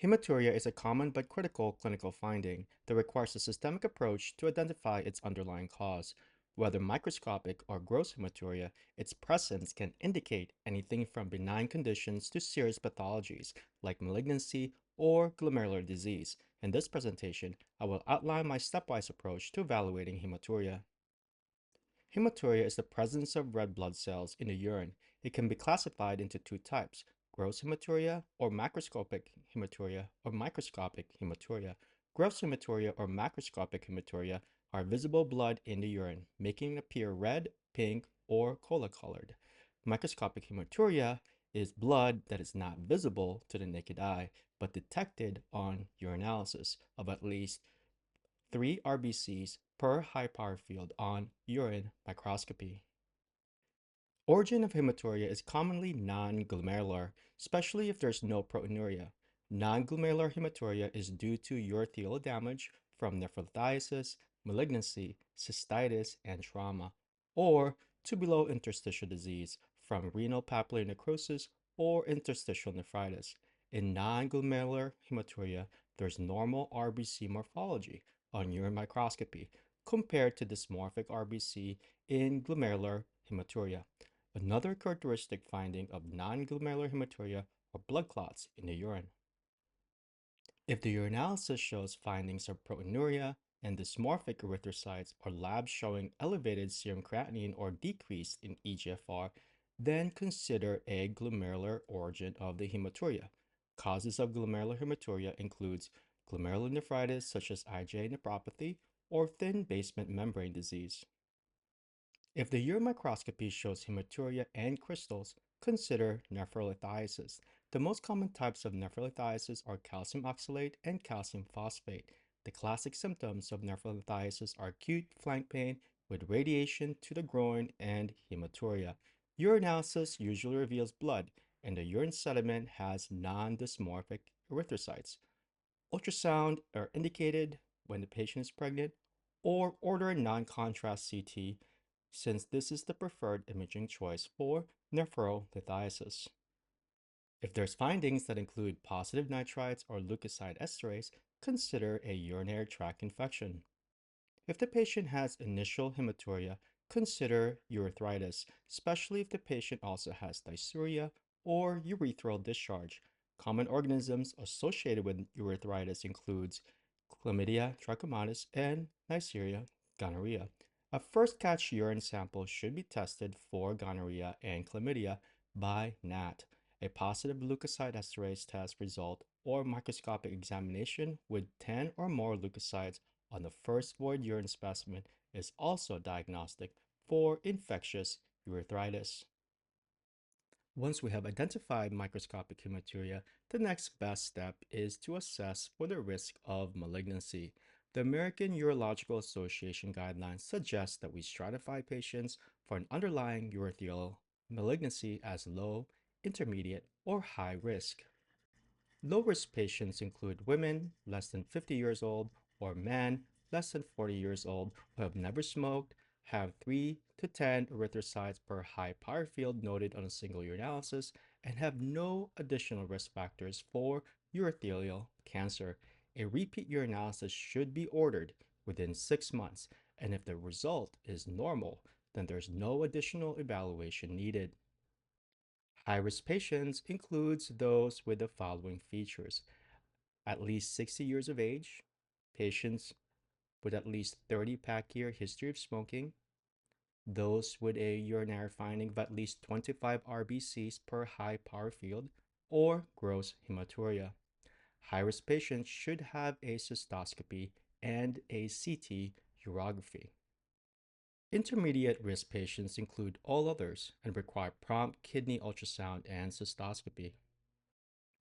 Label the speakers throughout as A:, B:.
A: Hematuria is a common but critical clinical finding that requires a systemic approach to identify its underlying cause. Whether microscopic or gross hematuria, its presence can indicate anything from benign conditions to serious pathologies like malignancy or glomerular disease. In this presentation, I will outline my stepwise approach to evaluating hematuria. Hematuria is the presence of red blood cells in the urine. It can be classified into two types: gross hematuria or macroscopic hematuria or microscopic hematuria. Gross hematuria or macroscopic hematuria are visible blood in the urine, making it appear red, pink, or cola colored. Microscopic hematuria is blood that is not visible to the naked eye, but detected on urinalysis of at least 3 RBCs per high power field on urine microscopy. Origin of hematuria is commonly non-glomerular, especially if there's no proteinuria. Non-glomerular hematuria is due to urothelial damage from nephrolithiasis, malignancy, cystitis, and trauma, or tubulointerstitial disease from renal papillary necrosis or interstitial nephritis. In non-glomerular hematuria, there's normal RBC morphology on urine microscopy compared to dysmorphic RBC in glomerular hematuria. Another characteristic finding of non-glomerular hematuria are blood clots in the urine. If the urinalysis shows findings of proteinuria and dysmorphic erythrocytes or labs showing elevated serum creatinine or decreased in eGFR, then consider a glomerular origin of the hematuria. Causes of glomerular hematuria includes glomerulonephritis such as IgA nephropathy or thin basement membrane disease. If the urine microscopy shows hematuria and crystals, consider nephrolithiasis. The most common types of nephrolithiasis are calcium oxalate and calcium phosphate. The classic symptoms of nephrolithiasis are acute flank pain with radiation to the groin and hematuria. Urinalysis usually reveals blood, and the urine sediment has non-dysmorphic erythrocytes. Ultrasound are indicated when the patient is pregnant, or order a non-contrast CT since this is the preferred imaging choice for nephrolithiasis. If there's findings that include positive nitrites or leukocyte esterase, consider a urinary tract infection. If the patient has initial hematuria, consider urethritis, especially if the patient also has dysuria or urethral discharge. Common organisms associated with urethritis includes Chlamydia trachomatis and Neisseria gonorrhea. A first catch urine sample should be tested for gonorrhea and chlamydia by NAT. A positive leukocyte esterase test result or microscopic examination with 10 or more leukocytes on the first void urine specimen is also diagnostic for infectious urethritis. Once we have identified microscopic hematuria, the next best step is to assess for the risk of malignancy. The American Urological Association guidelines suggest that we stratify patients for an underlying urothelial malignancy as low, intermediate, or high risk. Low-risk patients include women less than 50 years old or men less than 40 years old who have never smoked, have 3 to 10 erythrocytes per high power field noted on a single urinalysis, and have no additional risk factors for urothelial cancer. A repeat urinalysis should be ordered within 6 months, and if the result is normal, then there's no additional evaluation needed. High-risk patients includes those with the following features: at least 60 years of age, patients with at least 30 pack year history of smoking, those with a urinary finding of at least 25 RBCs per high power field, or gross hematuria. High-risk patients should have a cystoscopy and a CT urography. Intermediate risk patients include all others and require prompt kidney ultrasound and cystoscopy.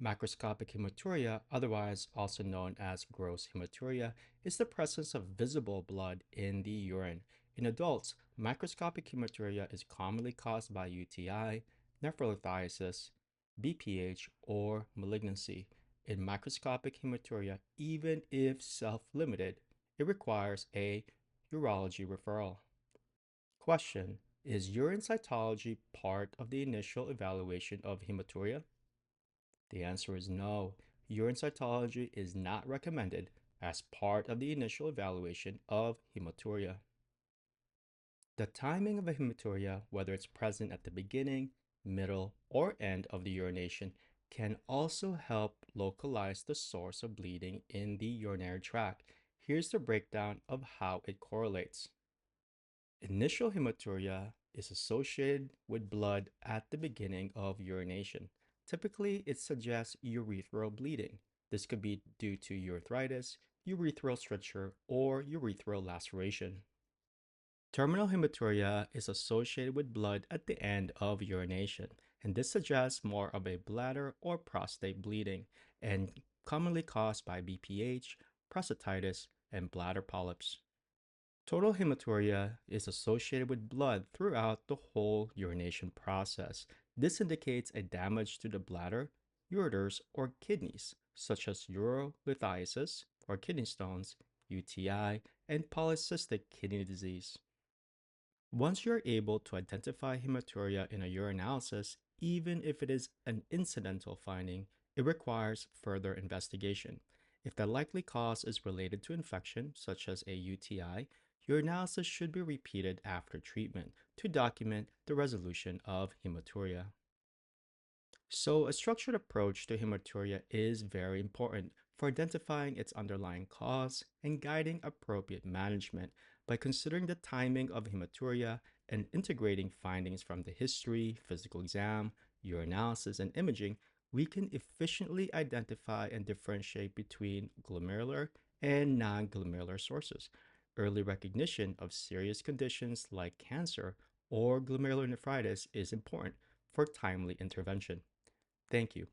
A: Macroscopic hematuria, otherwise also known as gross hematuria, is the presence of visible blood in the urine. In adults, macroscopic hematuria is commonly caused by UTI, nephrolithiasis, BPH, or malignancy. In macroscopic hematuria, even if self-limited, it requires a urology referral. Question: is urine cytology part of the initial evaluation of hematuria? The answer is no. urine cytology is not recommended as part of the initial evaluation of hematuria. The timing of a hematuria, whether it's present at the beginning, middle, or end of the urination, can also help localize the source of bleeding in the urinary tract. Here's the breakdown of how it correlates. Initial hematuria is associated with blood at the beginning of urination. Typically, it suggests urethral bleeding. This could be due to urethritis, urethral stricture, or urethral laceration. Terminal hematuria is associated with blood at the end of urination, and this suggests more of a bladder or prostate bleeding and commonly caused by BPH, prostatitis, and bladder polyps. Total hematuria is associated with blood throughout the whole urination process. This indicates a damage to the bladder, ureters, or kidneys, such as urolithiasis or kidney stones, UTI, and polycystic kidney disease. Once you're able to identify hematuria in a urinalysis, even if it is an incidental finding, it requires further investigation. If the likely cause is related to infection, such as a UTI, your analysis should be repeated after treatment to document the resolution of hematuria. So, a structured approach to hematuria is very important for identifying its underlying cause and guiding appropriate management by considering the timing of hematuria and integrating findings from the history, physical exam, urinalysis, and imaging. We can efficiently identify and differentiate between glomerular and non glomerular sources. Early recognition of serious conditions like cancer or glomerulonephritis is important for timely intervention. Thank you.